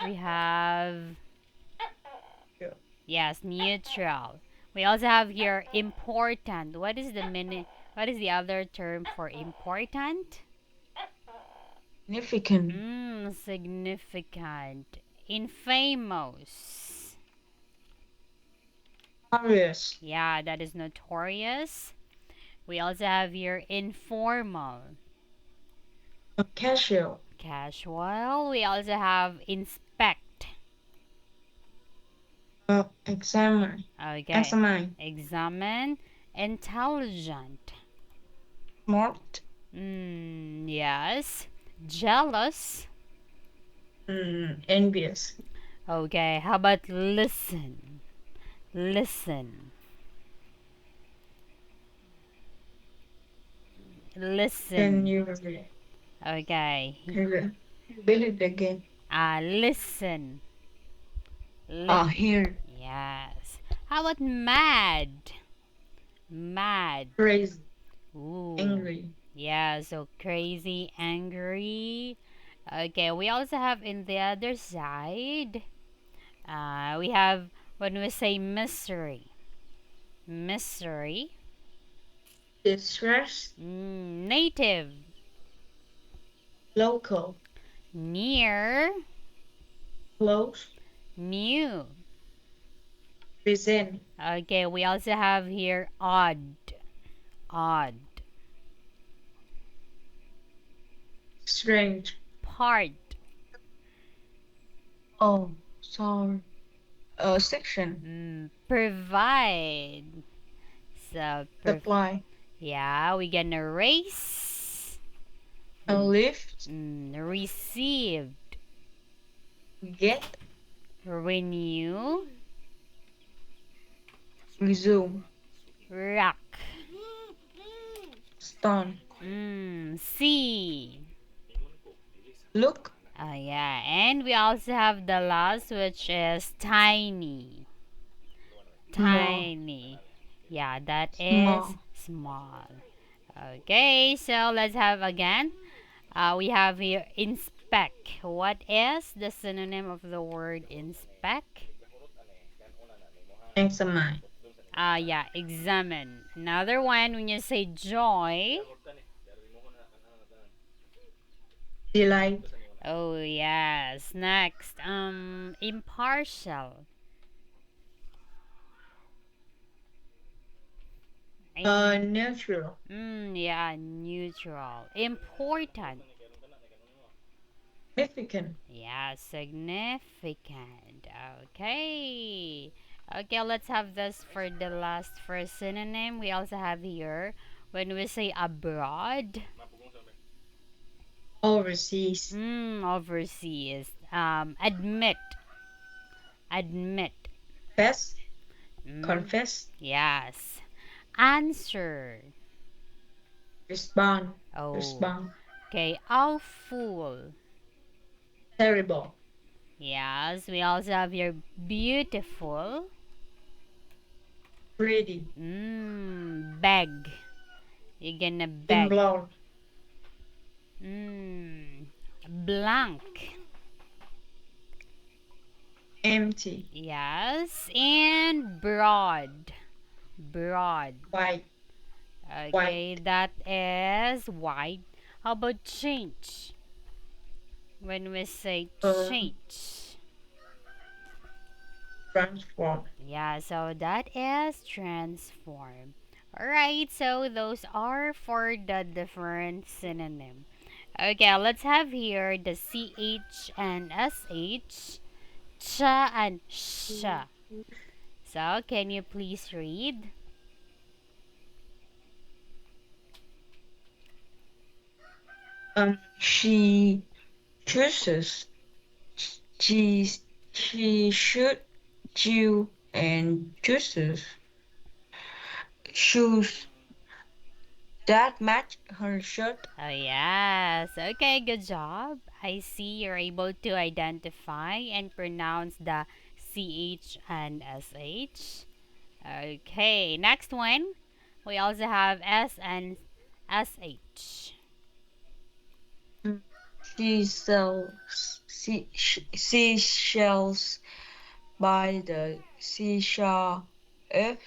We have, Yeah. yes, neutral. We also have here important. What is the other term for important? Significant. Significant. Infamous. Curious. Yeah, that is notorious. We also have here informal. Casual. Casual. We also have inspect. Examine. Okay. Examine. Examine. Intelligent. Smart. Yes. Jealous. Envious. Okay, how about listen? Listen. Can Listen. you read Okay. it again? Listen. Here. Yes. How about mad? Mad. Crazy. Ooh. Angry. Yeah, so crazy, angry. Okay, we also have in the other side, we have when we say mystery. Mystery. Distress. Native. Local. Near. Close. New. Present. Okay, we also have here odd. Odd. Strange. Part. Oh, sorry. Section. Provide. So, Supply. yeah, we gonna race. Lift. Received. Get. Renew. Resume. Rock. Stone. See. Look. Yeah, and we also have the last, which is tiny. Small. Tiny. Yeah, that is Small. small. Okay, so let's have again. We have here inspect. What is the synonym of the word inspect? Examine. Yeah, examine. Another one, when you say joy. Delight. Oh, yes. Next, impartial. Neutral. Yeah, neutral. Important. Significant. Yeah, significant. Okay. Okay, let's have this for the last first synonym. We also have here when we say abroad. Overseas. Overseas. Admit. Admit. Confess. Mm, Confess. yes. Answer. Respond. Oh. Respond. Okay. Awful. Terrible. Yes. We also have here beautiful. Pretty. Beg. You're gonna beg. Implode. Blank. Empty. Yes. And broad. Broad. White. Okay, White. that is white. How about change? When we say Um, change. Transform. Yeah, so that is transform. Alright, so those are for the different synonym. Okay, let's have here the CH and SH, cha and sha. So, can you please read? She chooses. She she should chew and chooses shoes that match her shirt. Oh, yes. Okay, good job. I see you're able to identify and pronounce the CH and SH. Okay, next one. We also have S and SH. seashells by the seashore. If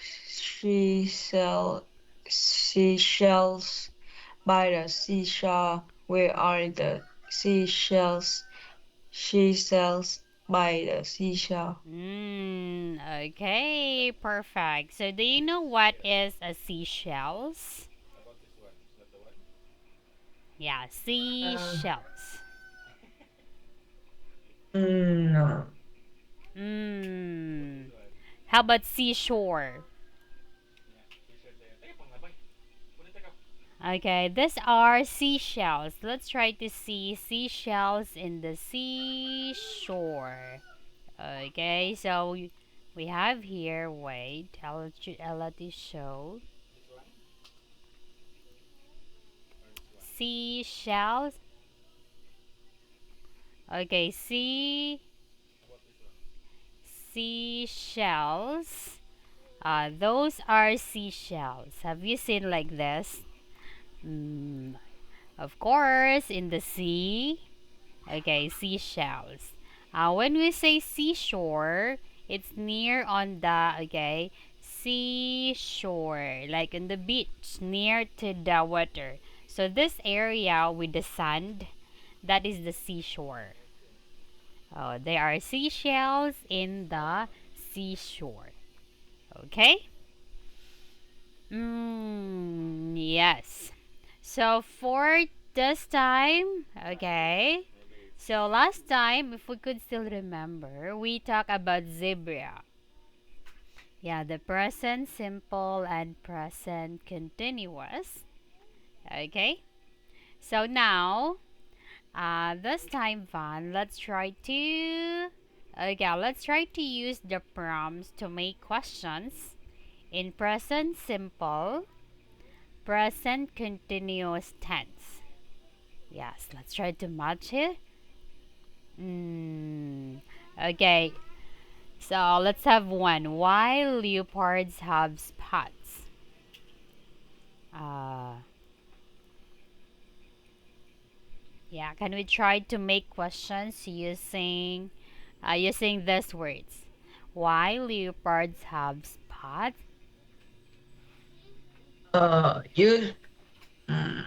seashells by the seashore, where are the seashells? Seashells by the seashore. Okay, perfect. So, do you know what is a seashells? Yeah, Uh, seashells. no. Mm. How about seashore? Okay, these are seashells. Let's try to see seashells in the seashore. Okay, so we have here, wait, I'll let you show. Seashells. Okay, seashells. Those are seashells. Have you seen like this? Mm, of course, in the sea. Okay, seashells. When we say seashore, it's near on the, okay, seashore, like on the beach, near to the water. So this area with the sand, that is the seashore. Oh, there are seashells in the seashore. Okay? Yes. So for this time, okay. So last time, if we could still remember, we talked about zebra. Yeah, the present simple and present continuous. Okay. So now, this time, Van, let's try to. Okay, let's try to use the prompts to make questions in present simple, present continuous tense. Yes, let's try to match it. Mm, okay, so let's have one. Why leopards have spots? Uh, yeah, can we try to make questions using these words? Why leopards have spots? You. Mm,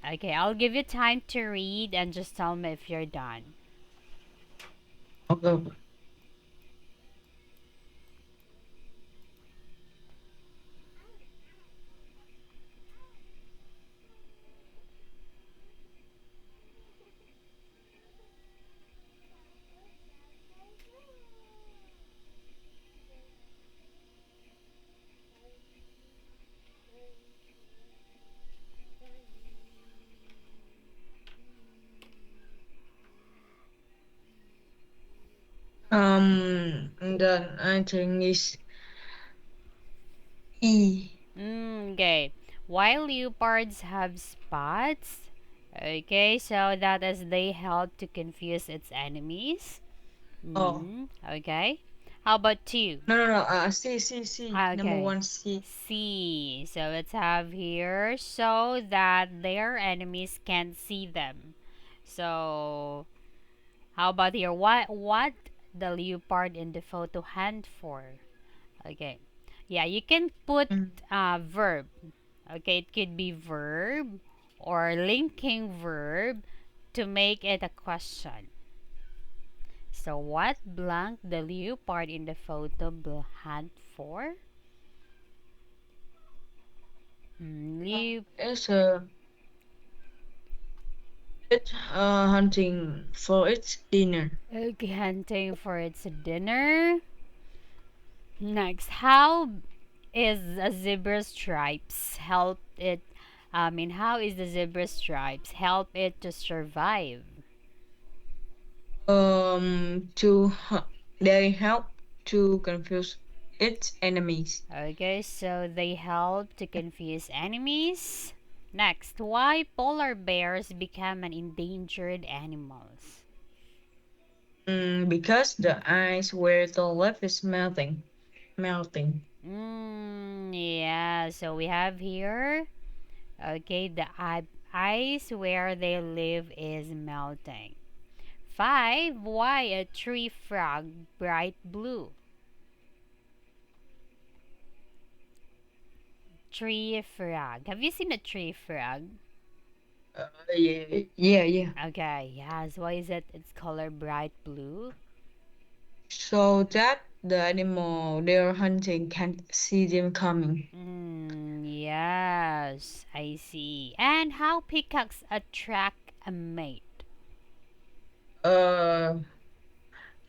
Okay, I'll give you time to read and just tell me if you're done. okay. And then I think is E. Okay. Why leopards have spots? Okay, so that is they help to confuse its enemies. Oh, Okay. How about two? no, no, no. C. Number Okay. one, C. See. So let's have here so that their enemies can't see them. So how about here? What the leopard in the photo hunt for? Okay. Yeah, you can put Mm. verb. Okay, it could be verb or linking verb to make it a question. So what blank the leopard in the photo hunt for? Leop It's it hunting for its dinner. okay, hunting for its dinner. Next, how is a zebra stripes help it? How is the zebra stripes help it to survive? To they help to confuse its enemies. Okay, so they help to confuse enemies. Next, why polar bears become an endangered animals? Because the ice where the left is melting. Yeah, so we have here, okay, the ice where they live is melting. 5. Why a tree frog bright blue? Tree frog. Have you seen a tree frog? Yeah, yeah, yeah. Okay, yes. Why is it its color bright blue? So that the animal they're hunting can't see them coming. Yes, I see. And how peacocks attract a mate? Uh,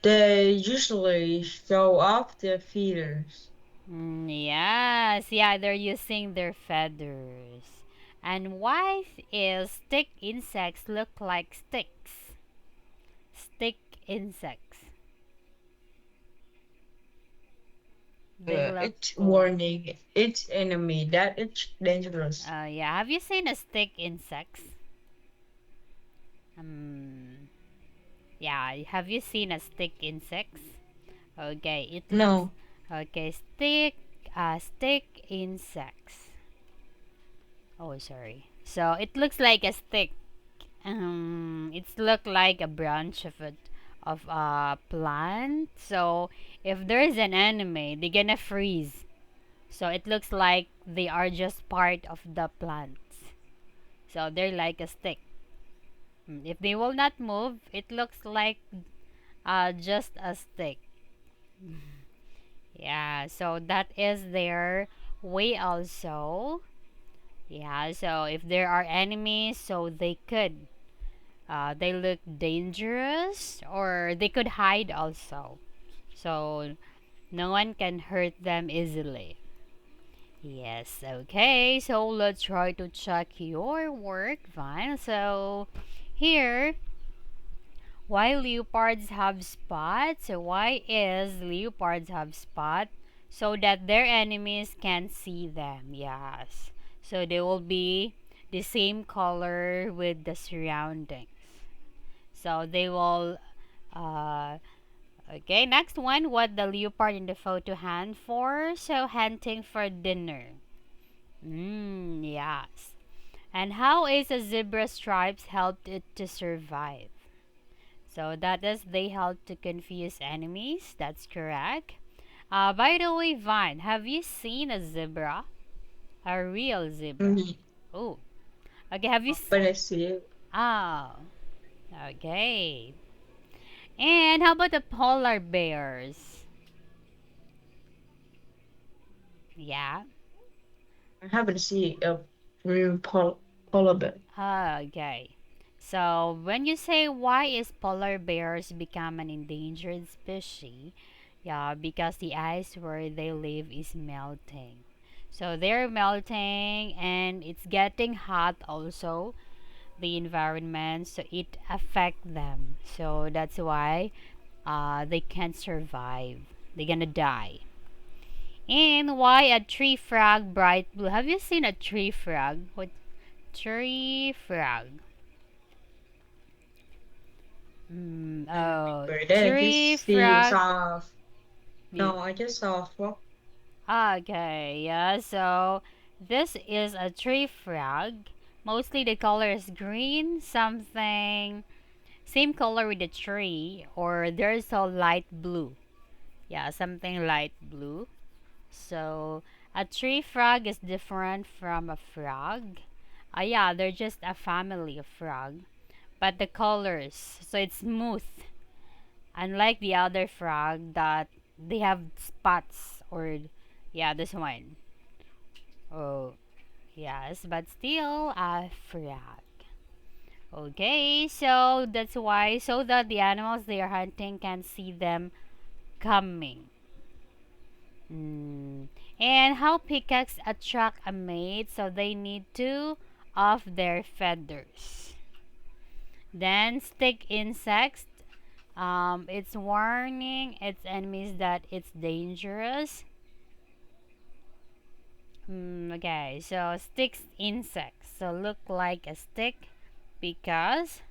they usually show off their feathers. Yes, yeah, they're using their feathers. And why is stick insects look like sticks? Stick insects. They look It's like. warning its enemy that it's dangerous. Yeah, have you seen a stick insects? Um, yeah, have you seen a stick insects? Okay, it looks. No, Okay, stick insects. Oh, sorry. So it looks like a stick. It's look like a branch of a plant. So if there is an enemy, they're gonna freeze. So it looks like they are just part of the plants. So they're like a stick. If they will not move, it looks like just a stick. Yeah, so that is their way also. Yeah, so if there are enemies, so they look dangerous or they could hide also. So no one can hurt them easily. Yes, okay, so let's try to check your work, Vine. So here, why leopards have spots? So why is leopards have spot? So that their enemies can see them. Yes. So they will be the same color with the surroundings. So they will okay, next one, what the leopard in the photo hunt for? So hunting for dinner. Yes. And how is a zebra stripes helped it to survive? So that is they help to confuse enemies. That's correct. By the way, Vine, have you seen a zebra? A real zebra? mm, Oh, okay. Have you? but I see it. Oh, okay. And how about the polar bears? Yeah. I haven't seen a real polar bear. Okay. So when you say why is polar bears become an endangered species? Yeah, because the ice where they live is melting. So they're melting and it's getting hot also the environment so it affect them. So that's why they can't survive. They're gonna die. And why a tree frog bright blue? Have you seen a tree frog? What tree frog? Oh, But I tree just see frog. saw. Me. No, I just saw a frog. Okay, yeah. So this is a tree frog. Mostly the color is green, something same color with the tree, or there's a light blue. Yeah, something light blue. So a tree frog is different from a frog. Yeah, they're just a family of frog. But the colors, so it's smooth. Unlike the other frog that they have spots or yeah, this one. Oh, yes, but still a frog. Okay, so that's why so that the animals they are hunting can see them coming. Mm. And how peacocks attract a mate? So they need to off their feathers. Then stick insects. It's warning its enemies that it's dangerous. Okay, so sticks insects. So look like a stick because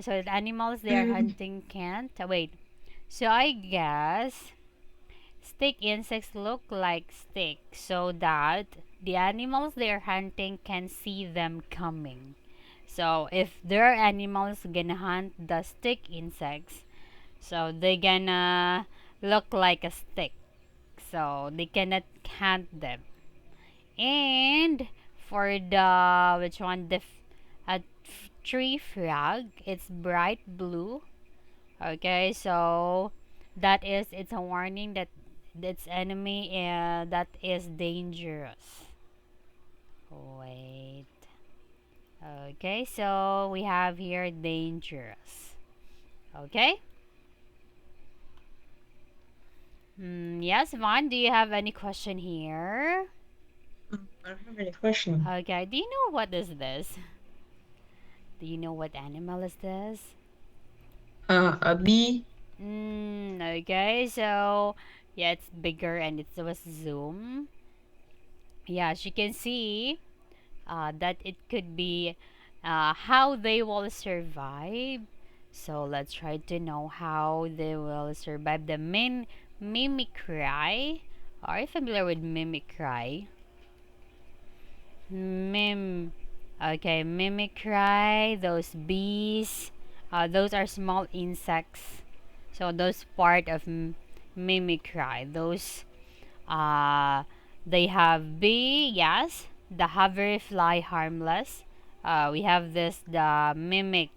so the animals they are Mm, hunting can't. Wait. So I guess Stick insects look like sticks so that the animals they're hunting can see them coming. So if there are animals gonna hunt the stick insects, so they gonna look like a stick. So they cannot hunt them. And for the which one tree frog, it's bright blue. Okay, so that is it's a warning that its enemy that is dangerous. Wait. Okay, so we have here dangerous. Okay. Yes, Vaughn, do you have any question here? I don't have any question. Okay, do you know what is this? Do you know what animal is this? A bee. Okay, so yeah, it's bigger and it was zoom. Yeah, as you can see, that it could be how they will survive. So let's try to know how they will survive the mimicry. Are you familiar with mimicry? Mim. Okay, mimicry. Those bees. Those are small insects. So those part of mimicry. Those they have bee. Yes, the hover fly harmless. We have this the mimic.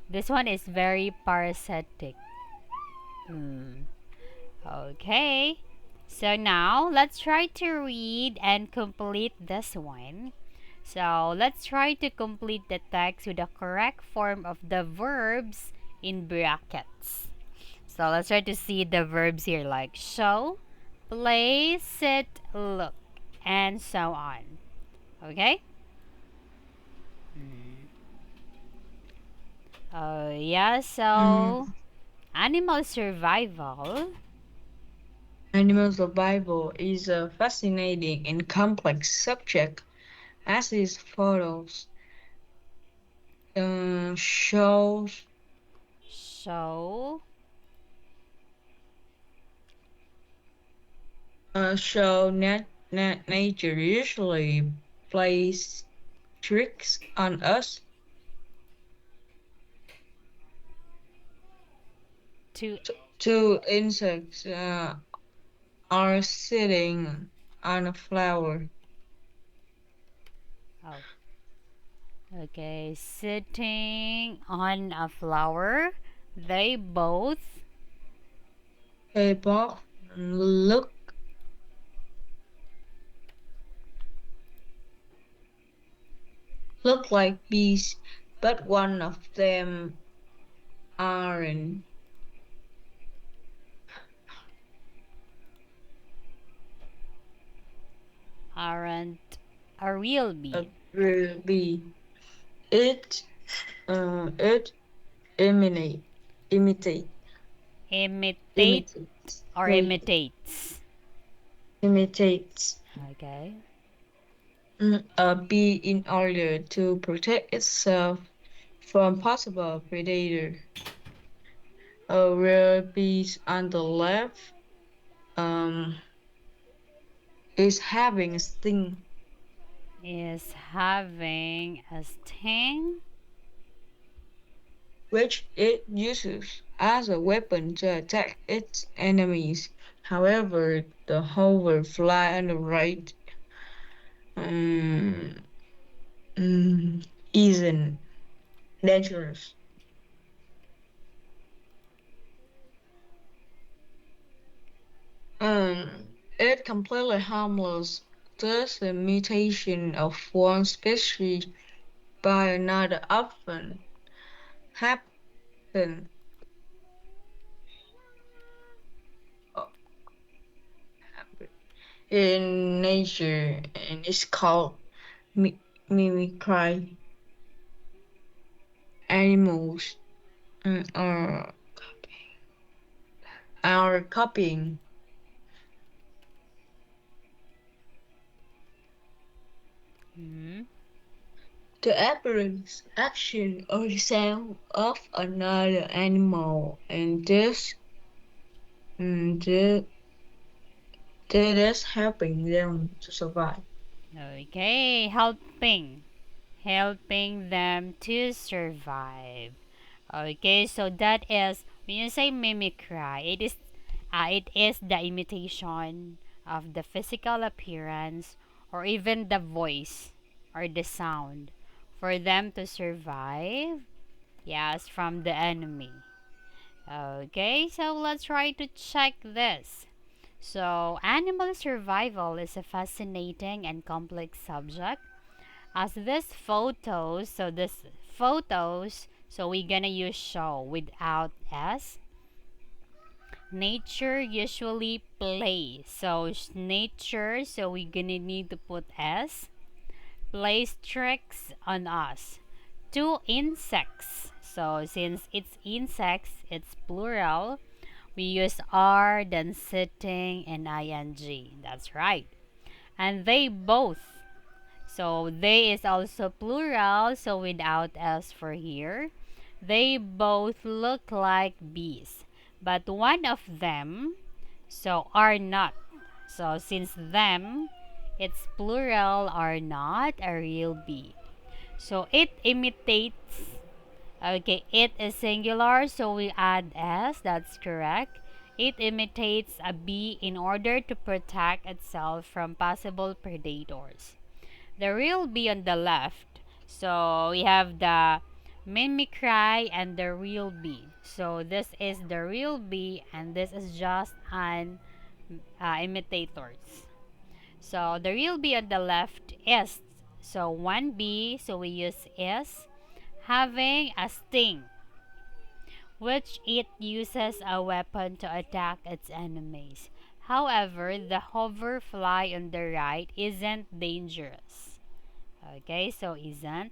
This one is very parasitic. Hmm. Okay. So now let's try to read and complete this one. So let's try to complete the text with the correct form of the verbs in brackets. So let's try to see the verbs here like show, play, sit, look, and so on. Okay? Yeah, so Mm, animal survival. Animal survival is a fascinating and complex subject, as its photos shows So, show nature usually plays tricks on us. to Two insects are sitting on a flower. oh, okay, sitting on a flower. They both They both look look like bees, but one of them aren't aren't a real a bee. real bee. It it imitate imitate Imitate imitates or wait imitates. imitates Okay. a bee in order to protect itself from possible predator. A rare bees on the left um is having a sting, Is having a sting. which it uses as a weapon to attack its enemies. However, the hoverfly on the right um, isn't dangerous. It completely harmless. Thus, the mutation of one species by another often happen uh, in nature and is called mimicry. Animals mm, are copying Hmm. the appearance, action, or sound of another animal, and this That is helping them to survive. Okay, helping them to survive. Okay, so that is when you say mimicry, it is the imitation of the physical appearance or even the voice or the sound for them to survive. Yes, from the enemy. Okay, so let's try to check this. So, animal survival is a fascinating and complex subject. As this photos, so we're gonna use show without s. Nature usually plays. So nature, so we're gonna need to put s. Plays tricks on us. Two insects. So since it's insects, it's plural. We use are, then sitting, and ing. That's right. And they both. So they is also plural, so without s for here. They both look like bees, but one of them so are not. So since them it's plural are not a real bee. So it imitates. Okay, it is singular, so we add s. That's correct. It imitates a bee in order to protect itself from possible predators. The real bee on the left. So we have the mimicry and the real bee. So this is the real bee and this is just an imitators. So the real bee on the left is so one bee. So we use is having a sting, which it uses a weapon to attack its enemies. However, the hoverfly on the right isn't dangerous. Okay, so isn't.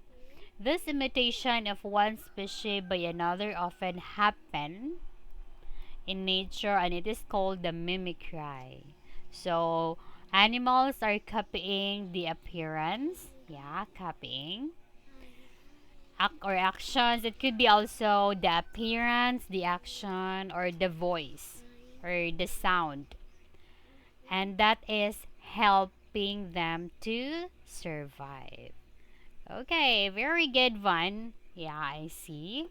This imitation of one species by another often happen in nature and it is called the mimicry. So animals are copying the appearance. Yeah, copying. Or actions. It could be also the appearance, the action, or the voice, or the sound. And that is helping them to survive. Okay, very good one. Yeah, I see.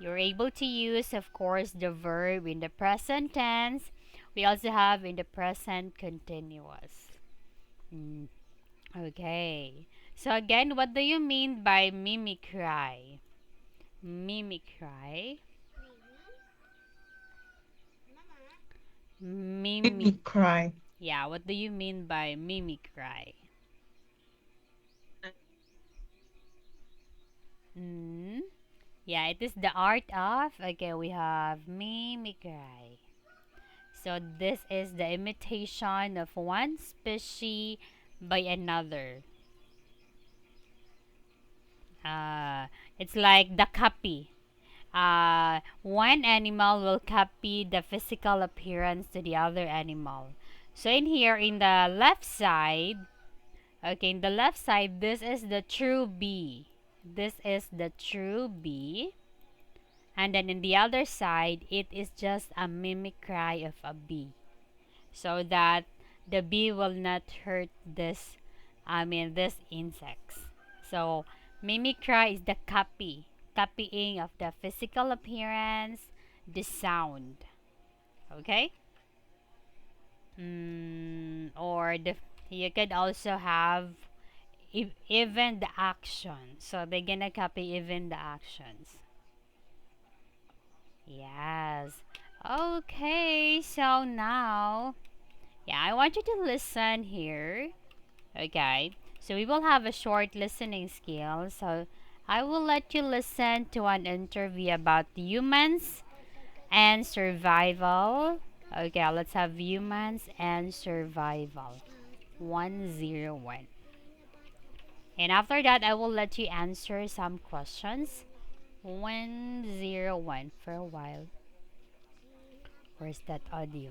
You're able to use, of course, the verb in the present tense. We also have in the present continuous. Mm, okay. So again, what do you mean by mimicry? Mimicry. Make Mimic. me cry. Yeah, what do you mean by mimicry? Mm, yeah, it is the art of. Okay, we have mimicry. So this is the imitation of one species by another. Uh, it's like the copy. One animal will copy the physical appearance to the other animal. So in here, in the left side, okay, in the left side, this is the true bee. This is the true bee. And then in the other side, it is just a mimicry of a bee. So that the bee will not hurt this insects. So mimicry is the copying of the physical appearance, the sound. Okay. Or the you could also have even the action. So they're gonna copy even the actions. Yes. Okay, so now, yeah, I want you to listen here. Okay, so we will have a short listening skill. So I will let you listen to an interview about humans and survival. Okay, let's have humans and survival. 101. And after that, I will let you answer some questions. 101 for a while. Where's that audio?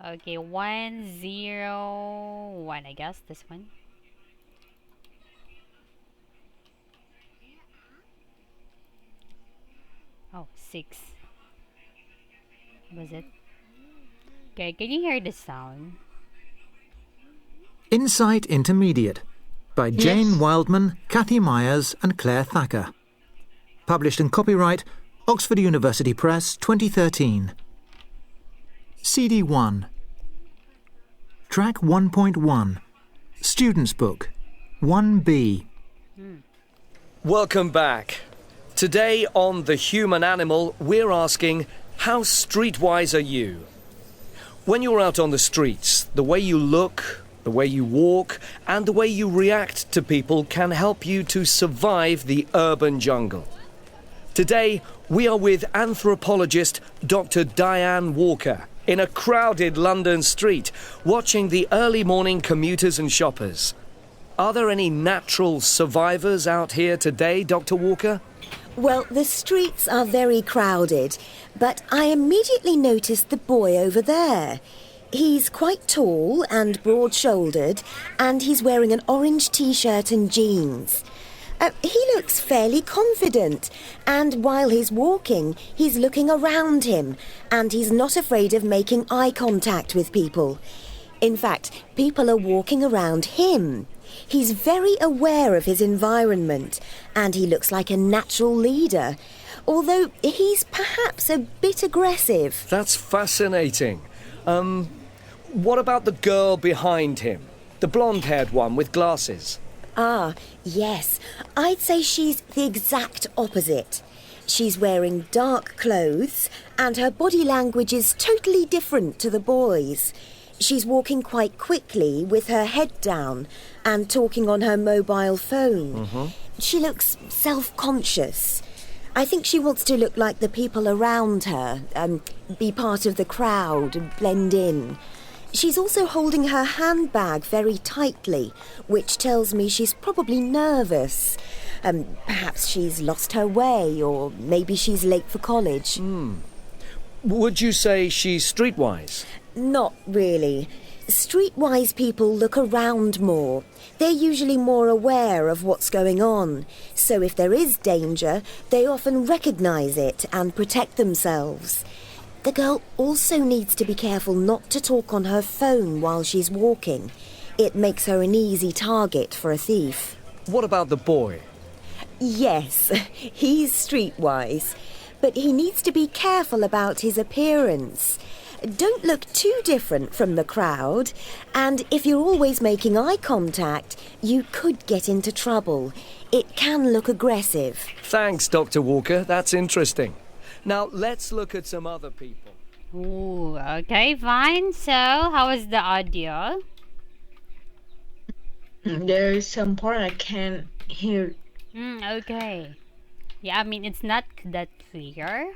Okay, 101. I guess this one. Oh, 6. Was it? Okay, can you hear the sound? Insight Intermediate by Jane Yes. Wildman, Kathy Myers and Claire Thacker. Published and copyright Oxford University Press 2013. CD 1. Track 1.1. Student's Book 1B. Welcome back. Today on The Human Animal, we're asking, how streetwise are you? When you're out on the streets, the way you look, the way you walk, and the way you react to people can help you to survive the urban jungle. Today, we are with anthropologist Dr. Diane Walker in a crowded London street, watching the early morning commuters and shoppers. Are there any natural survivors out here today, Dr. Walker? Well, the streets are very crowded, but I immediately noticed the boy over there. He's quite tall and broad-shouldered, and he's wearing an orange t-shirt and jeans. He looks fairly confident, and while he's walking, he's looking around him, and he's not afraid of making eye contact with people. In fact, people are walking around him. He's very aware of his environment, and he looks like a natural leader, although he's perhaps a bit aggressive. That's fascinating. What about the girl behind him? The blonde-haired one with glasses? Ah, yes. I'd say she's the exact opposite. She's wearing dark clothes, and her body language is totally different to the boy's. She's walking quite quickly with her head down and talking on her mobile phone. She looks self-conscious. I think she wants to look like the people around her, be part of the crowd and blend in. She's also holding her handbag very tightly, which tells me she's probably nervous. Perhaps she's lost her way, or maybe she's late for college. Would you say she's streetwise? Not really. Streetwise people look around more. They're usually more aware of what's going on. So if there is danger, they often recognise it and protect themselves. The girl also needs to be careful not to talk on her phone while she's walking. It makes her an easy target for a thief. What about the boy? Yes, he's streetwise, but he needs to be careful about his appearance. Don't look too different from the crowd, and if you're always making eye contact, you could get into trouble. It can look aggressive. Thanks, Dr. Walker. That's interesting. Now, let's look at some other people. Ooh, okay, fine. So, how is the audio? There is some part I can't hear. Okay. Yeah, I mean, it's not that clear.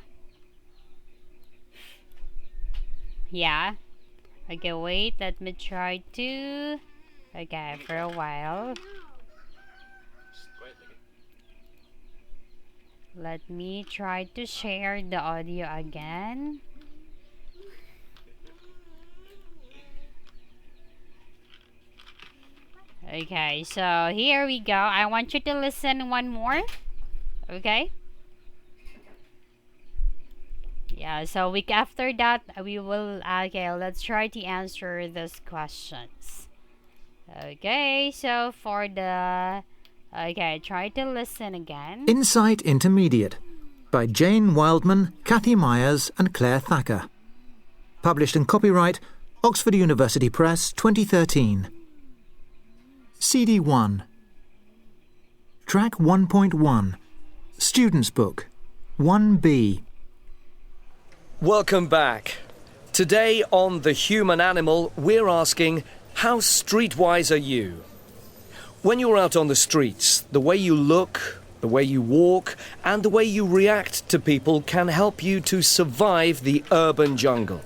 Yeah. Okay, wait. Let me try to... Okay, for a while. Let me try to share the audio again. Okay, so here we go. I want you to listen one more. Okay? Yeah, so week after that, we will, okay, let's try to answer those questions. Okay, so for the, okay, try to listen again. Insight Intermediate by Jane Wildman, Kathy Myers and Claire Thacker. Published and copyright Oxford University Press 2013. CD 1. Track 1.1. Student's Book 1B. Welcome back. Today on The Human Animal, we're asking, how streetwise are you? When you're out on the streets, the way you look, the way you walk, and the way you react to people can help you to survive the urban jungle.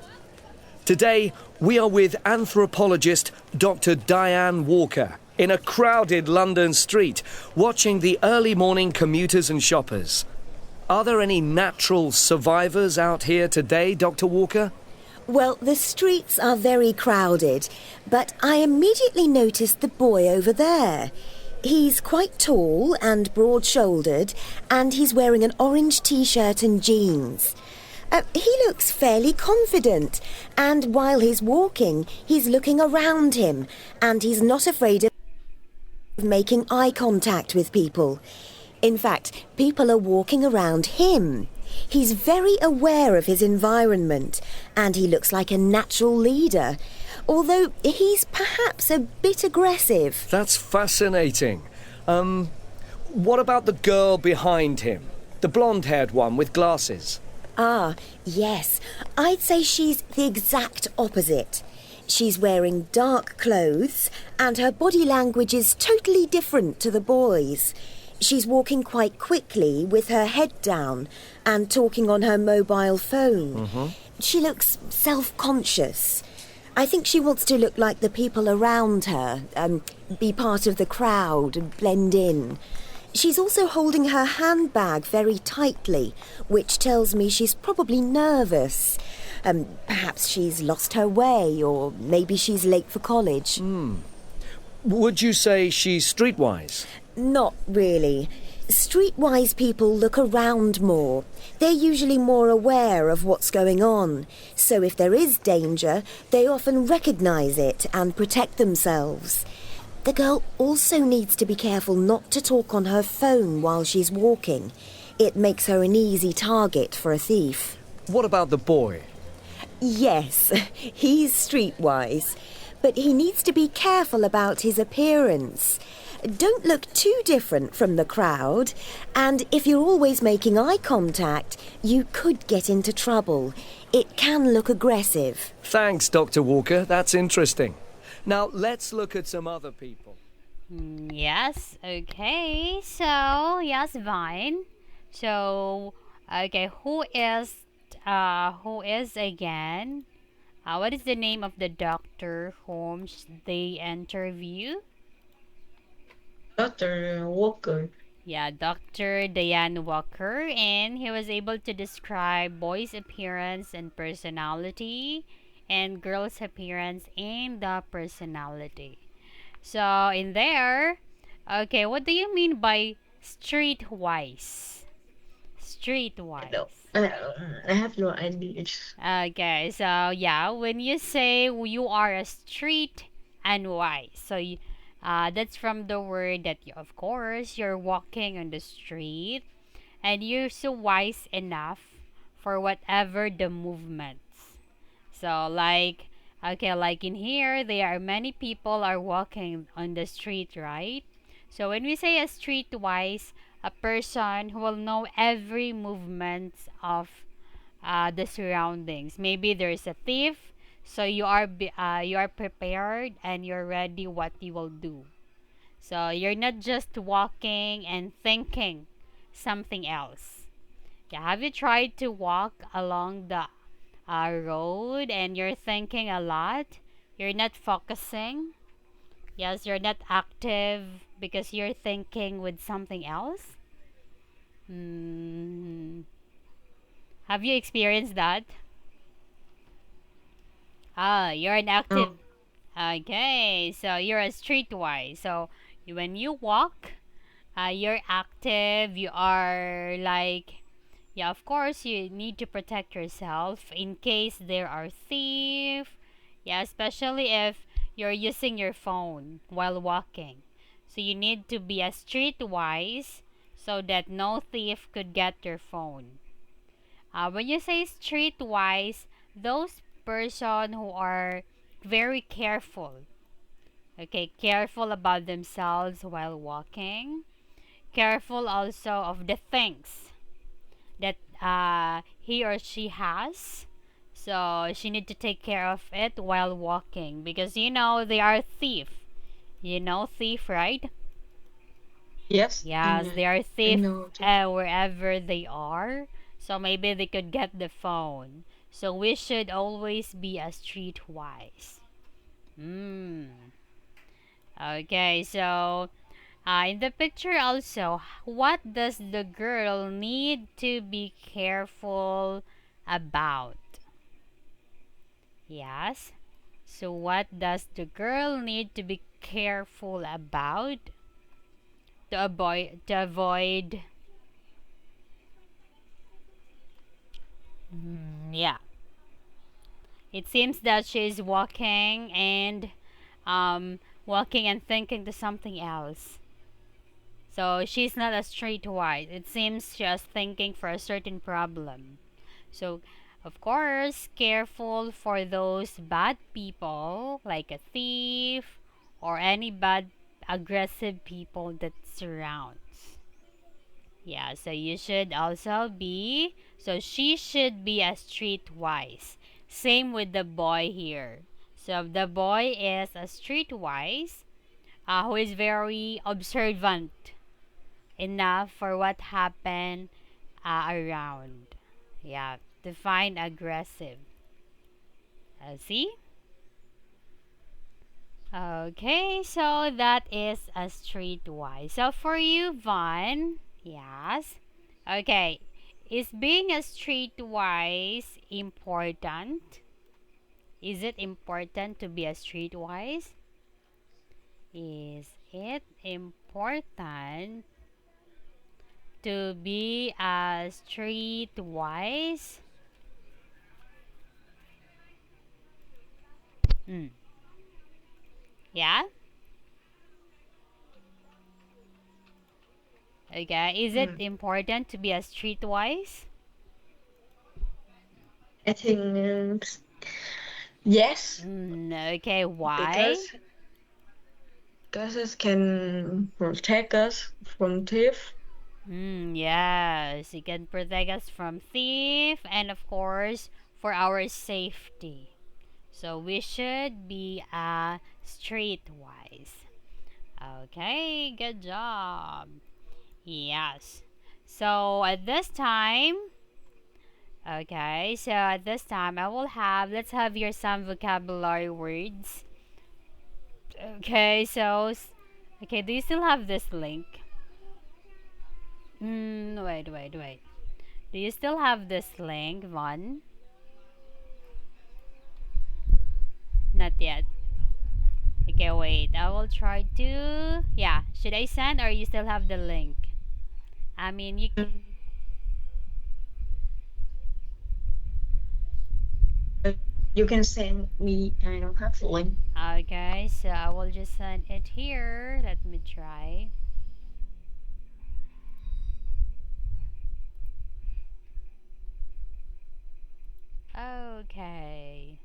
Today, we are with anthropologist Dr. Diane Walker in a crowded London street, watching the early morning commuters and shoppers. Are there any natural survivors out here today, Dr. Walker? Well, the streets are very crowded, but I immediately noticed the boy over there. He's quite tall and broad shouldered, and he's wearing an orange t shirt and jeans. He looks fairly confident, and while he's walking, he's looking around him, and he's not afraid of making eye contact with people. In fact, people are walking around him. He's very aware of his environment, and he looks like a natural leader, although he's perhaps a bit aggressive. That's fascinating. What about the girl behind him? The blonde-haired one with glasses? Ah, yes. I'd say she's the exact opposite. She's wearing dark clothes, and her body language is totally different to the boys'. She's walking quite quickly with her head down and talking on her mobile phone. She looks self-conscious. I think she wants to look like the people around her, be part of the crowd and blend in. She's also holding her handbag very tightly, which tells me she's probably nervous. Perhaps she's lost her way, or maybe she's late for college. Would you say she's streetwise? Not really. Streetwise people look around more. They're usually more aware of what's going on. So if there is danger, they often recognise it and protect themselves. The girl also needs to be careful not to talk on her phone while she's walking. It makes her an easy target for a thief. What about the boy? Yes, he's streetwise, but he needs to be careful about his appearance. Don't look too different from the crowd, and if you're always making eye contact, you could get into trouble. It can look aggressive. Thanks, Dr. Walker. That's interesting. Now, let's look at some other people. Yes, okay. So, yes, Vine. So, okay, who is again? What is the name of the doctor whom they interview? Dr. Walker. Yeah, Dr. Diane Walker, and he was able to describe boys' appearance and personality, and girls' appearance and the personality. So in there, okay, what do you mean by streetwise? No, Streetwise. I have no idea. Okay, so yeah, when you say you are a street and wise, so that's from the word that you, of course, you're walking on the street and you're so wise enough for whatever the movements. So okay, like in here, there are many people are walking on the street, right? So when we say a streetwise, a person who will know every movement of the surroundings. Maybe there's a thief, so you are prepared and you're ready what you will do. So you're not just walking and thinking something else. Yeah, have you tried to walk along the road and you're thinking a lot? You're not focusing. Yes, you're not active because you're thinking with something else. Hmm. Have you experienced that? Ah, you're an active. No. Okay, so you're a streetwise. So when you walk, you're active. You are like, yeah, of course, you need to protect yourself in case there are thieves. Yeah, especially if you're using your phone while walking. So you need to be a streetwise so that no thief could get your phone. When you say streetwise, those person who are very careful, okay, careful about themselves while walking, careful also of the things that he or she has. So she need to take care of it while walking because you know they are thief. You know thief, right? Yes, Yes, they are I thief know. wherever they are. So maybe they could get the phone. So we should always be a streetwise. Mm. Okay, so in the picture also, what does the girl need to be careful about? Yes. So what does the girl need to be careful about to avoid yeah. It seems that she's walking and thinking to something else. So she's not a streetwise. It seems she's thinking for a certain problem. So, of course, careful for those bad people, like a thief or any bad, aggressive people that surrounds. Yeah, so you should also be, so she should be a streetwise. Same with the boy here. So the boy is a streetwise, who is very observant enough for what happened around. Yeah, define aggressive. See? Okay, so that is a streetwise. So for you, Vaughn, yes. Okay, is being a streetwise important? Is it important to be a streetwise? Is it important to be a streetwise? Mm. Yeah? Okay, is it Mm. important to be a streetwise? I think yes, Okay, why? because it can protect us from thief. Yes, it can protect us from thief and of course for our safety. So we should be streetwise. Okay, good job. Yes. So at this time, okay, so at this time I will have, let's have here some vocabulary words. Okay, okay, do you still have this link? Wait. Do you still have this link, Vaughn? Not yet. Okay, wait. I will try to. Yeah, should I send or you still have the link? I mean, you can. Mm. Uh, You can send me. I don't have the link. Okay, so I will just send it here. Let me try. Okay.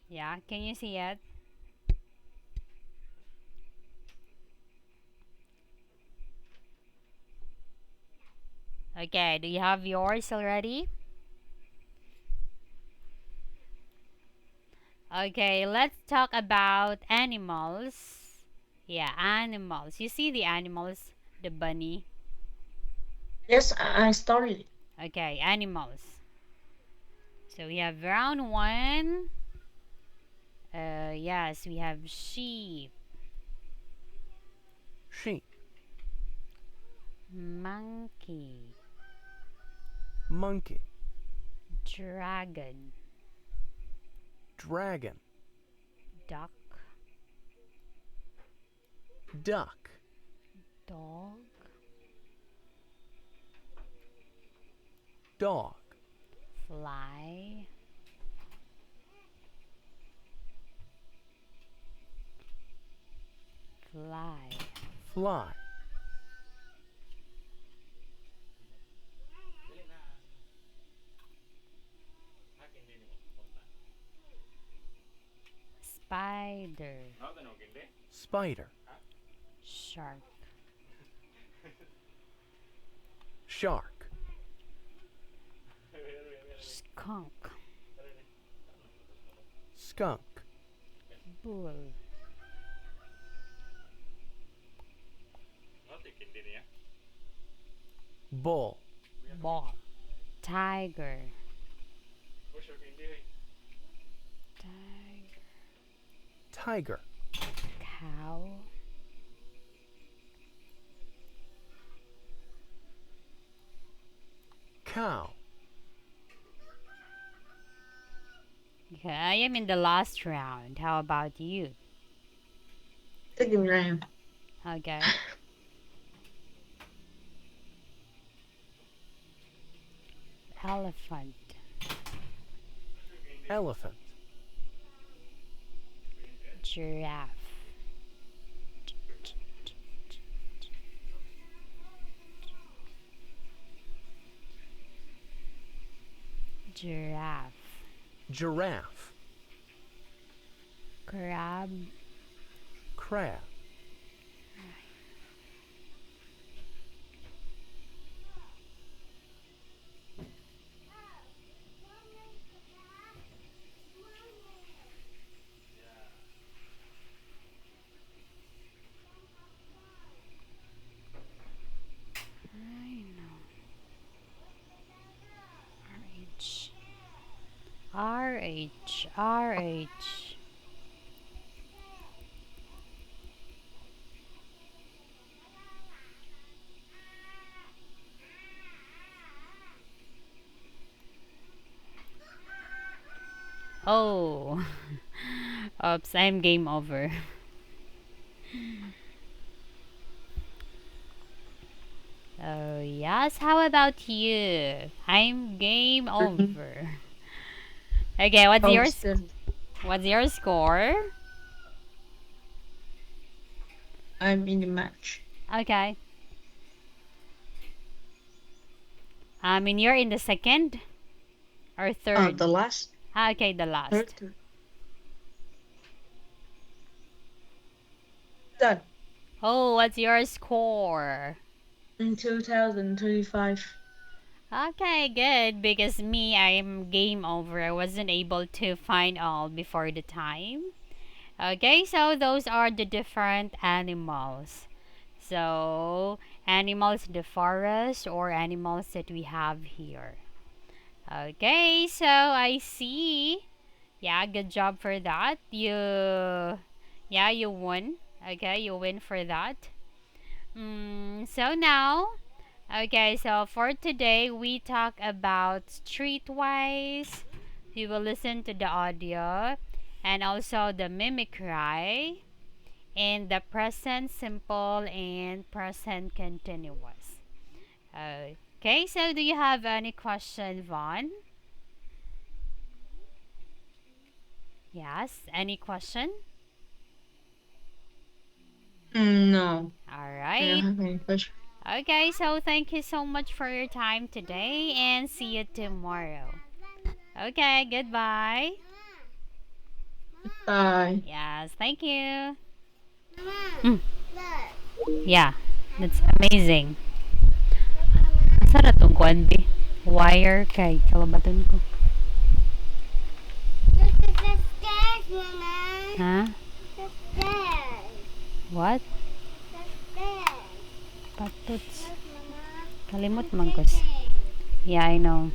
Yeah, can you see it? Okay, do you have yours already? Okay, let's talk about animals. Yeah, animals. You see the animals, the bunny. Yes, I started. Okay, animals. So we have round one. Yes, we have sheep, Sheep, monkey, monkey, dragon, dragon, duck, duck, dog, dog, fly, fly, fly, spider, spider, shark, shark, skunk, skunk, bull, bull, ball, tiger, tiger, cow, cow, Okay, I am in the last round. How about you? Second round. Okay. Elephant. Elephant. Giraffe. Giraffe. Giraffe. Crab. Crab. I know. RH. RH. RH. Oh. Oops, I'm game over. Oh, yes. How about you? I'm game Green. over. Okay, Oh, still. what's your score? I'm in the match. Okay. I mean, you're in the second or third? The last. Ah, okay, the last. Third. Done. Oh, what's your score? In 2025. Okay, good. Because me, I'm game over. I wasn't able to find all before the time. Okay, so those are the different animals. So, animals in the forest or animals that we have here. Okay, so I see. Yeah, good job for that. Yeah, you won. Okay, you win for that. So now, okay, so for today, we talk about streetwise. We will listen to the audio and also the mimicry and the present simple and present continuous. Okay, so do you have any question, Vaughn? Yes, any question? No. All I don't right. have any question. Okay, so thank you so much for your time today and see you tomorrow. Okay, goodbye. Bye. Yes, thank you. Mm, yeah, that's amazing. Asa na tong kuan bi? Wire kay kalabatan ko. Ha? What? Patuts. Kalimot man ko. Yeah, I know.